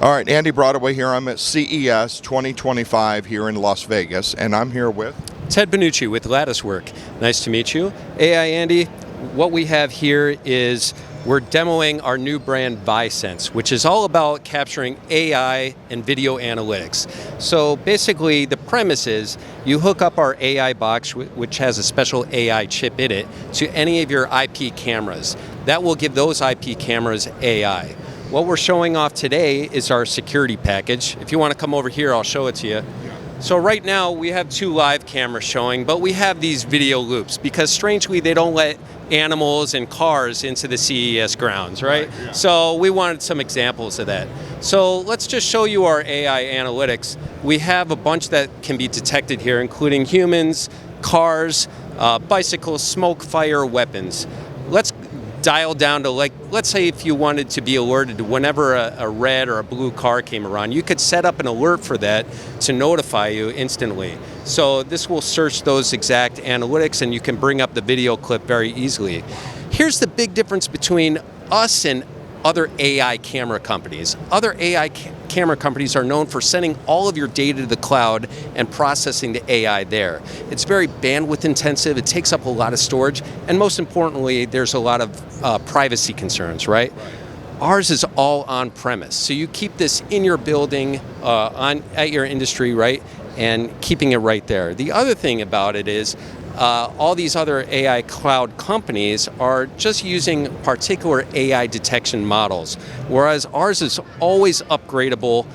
All right, Andy Broadaway here. I'm at CES 2025 here in Las Vegas, and I'm here with Ted Benucci with LatticeWork. Nice to meet you. AI Andy, what we have here is we're demoing our new brand VAISense, which is all about capturing AI and video analytics. So basically the premise is you hook up our AI box, which has a special AI chip in it, to any of your IP cameras. That will give those IP cameras AI. What we're showing off today is our security package. If you want to come over here, I'll show it to you. So right now we have 2 live cameras showing, but we have these video loops because strangely they don't let animals and cars into the CES grounds, right? Yeah. So we wanted some examples of that. So let's just show you our AI analytics. We have a bunch that can be detected here, including humans, cars, bicycles, smoke, fire, weapons. Let's dial down to, like, let's say if you wanted to be alerted to whenever a red or a blue car came around, you could set up an alert for that to notify you instantly. So this will search those exact analytics and you can bring up the video clip very easily. Here's the big difference between us and other AI camera companies. Other AI camera companies are known for sending all of your data to the cloud and processing the AI there. It's very bandwidth intensive, it takes up a lot of storage, and most importantly, there's a lot of privacy concerns, right? Ours is all on premise. So you keep this in your building, at your industry, right? And keeping it right there. The other thing about it is all these other AI cloud companies are just using particular AI detection models, whereas ours is always upgradable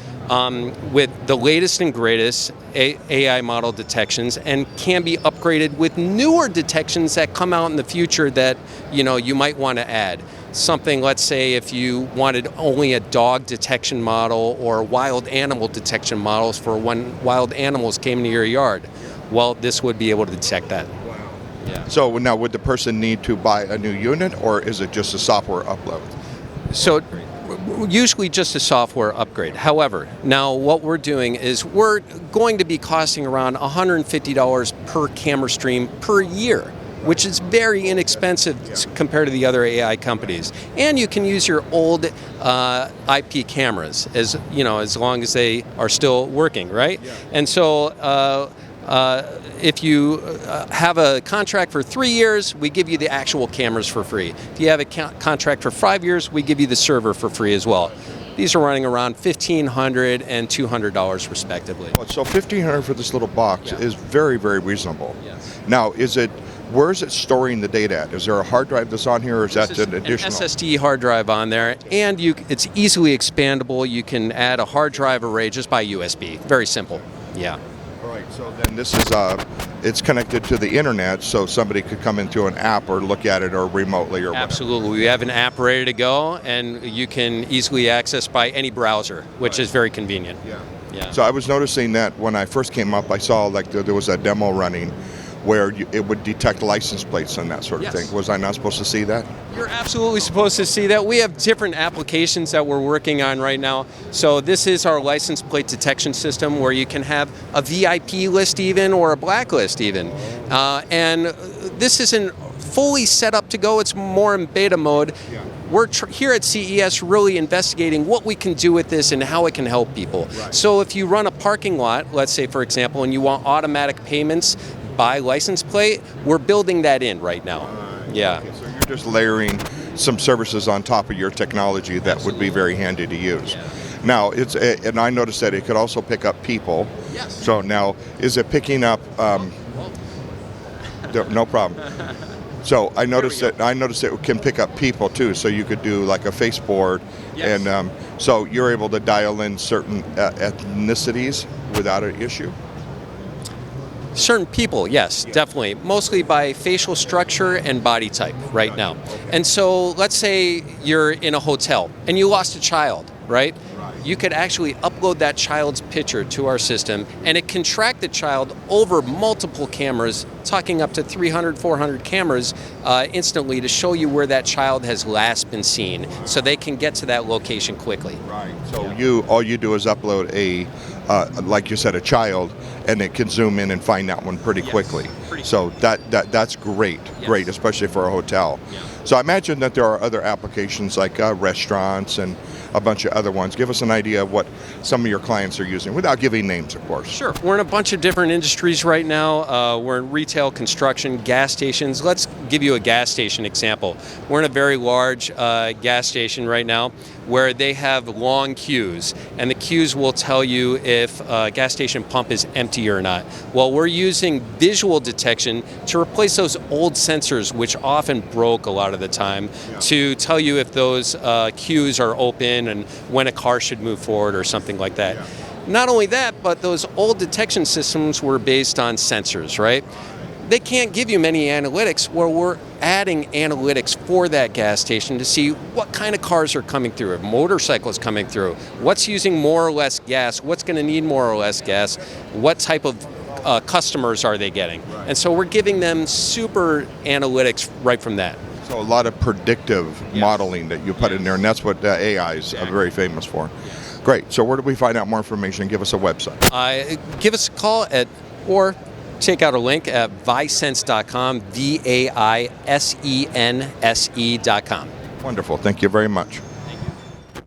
with the latest and greatest AI model detections, and can be upgraded with newer detections that come out in the future that you might want to add. Something, let's say if you wanted only a dog detection model or wild animal detection models for when wild animals came into your yard. Well, this would be able to detect that. Wow. Yeah. So now would the person need to buy a new unit, or is it just a software upload? So usually just a software upgrade. However, now what we're doing is we're going to be costing around $150 per camera stream per year, which is very inexpensive compared to the other AI companies. And you can use your old IP cameras as long as they are still working, right? Yeah. And so if you have a contract for 3 years, we give you the actual cameras for free. If you have a contract for 5 years, we give you the server for free as well. These are running around $1,500 and $200 respectively. So $1,500 for this little box is very, very reasonable. Yes. Now, where is it storing the data at? Is there a hard drive that's on here, or is that an additional? An SSD hard drive on there, and it's easily expandable. You can add a hard drive array just by USB. Very simple. Yeah. All right, so then this is it's connected to the internet, so somebody could come into an app or look at it or remotely or Absolutely. Whatever. We have an app ready to go, and you can easily access by any browser, which is very convenient. Yeah. So I was noticing that when I first came up, I saw like there was a demo running where it would detect license plates and that sort of thing. Was I not supposed to see that? You're absolutely supposed to see that. We have different applications that we're working on right now. So this is our license plate detection system, where you can have a VIP list even, or a blacklist even. And this isn't fully set up to go, it's more in beta mode. Yeah. We're here at CES really investigating what we can do with this and how it can help people. Right. So if you run a parking lot, let's say for example, and you want automatic payments by license plate, we're building that in right now. Yeah. Okay, so you're just layering some services on top of your technology that would be very handy to use. Yeah. Now, and I noticed that it could also pick up people. Yes. So now, is it picking up? No problem. So I noticed it can pick up people too. So you could do like a face board, and so you're able to dial in certain ethnicities without an issue. Certain people, yes, definitely. Mostly by facial structure and body type right now. And so let's say you're in a hotel and you lost a child, right? You could actually upload that child's picture to our system, and it can track the child over multiple cameras, talking up to 300, 400 cameras instantly to show you where that child has last been seen, so they can get to that location quickly. Right. So all you do is upload like you said, a child, and it can zoom in and find that one pretty quickly. So that's great, great, especially for a hotel. Yeah. So I imagine that there are other applications like restaurants and a bunch of other ones. Give us an idea of what some of your clients are using, without giving names, of course. Sure. We're in a bunch of different industries right now. We're in retail, construction, gas stations. Let's give you a gas station example. We're in a very large gas station right now where they have long queues, and the queues will tell you if a gas station pump is empty or not. Well, we're using visual detection to replace those old sensors, which often broke a lot of the time, to tell you if those queues are open and when a car should move forward or something like that. Not only that, but those old detection systems were based on sensors, right? They can't give you many analytics, where we're adding analytics for that gas station to see what kind of cars are coming through, if motorcycles coming through, what's using more or less gas, what's going to need more or less gas, what type of customers are they getting. And so we're giving them super analytics right from that. So a lot of predictive modeling that you put in there, and that's what AI is very famous for. Great. So where do we find out more information? Give us a website. Give us a call or check out a link at VAISense.com, VAISENSE.com. Wonderful. Thank you very much.